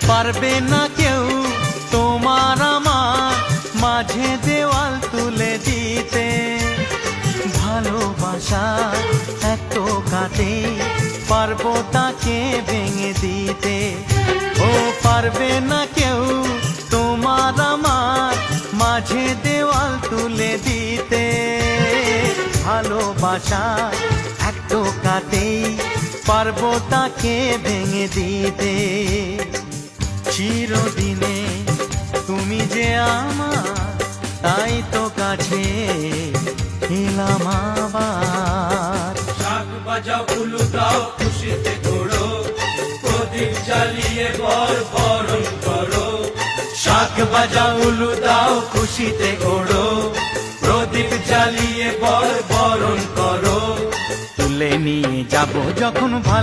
পারবে না কেউ তোমার আমার মাঝে দেওয়াল তুলে দিতে। ভালোবাসা এক টোকাতে পারবো তাকে ভেঙে দিতে। ও পারবে না কেউ তোমার আমার মাঝে দেওয়াল তুলে দিতে। ভালোবাসা এক টোকাতেই পারবো তাকে ভেঙে দিতে। চিরদিনে তুমি যে আমার, তাই তো কাছে এলাম আবার। শাক বাজাও উলু দাও খুশিতে ঘোড়ো, প্রদীপ জ্বালিয়ে বরণ করো। শাক বাজাও উলু দাও খুশিতে ওড়ো, প্রদীপ জ্বালিয়ে বরণ করো। তুলে নিয়ে যাব যখন ভালো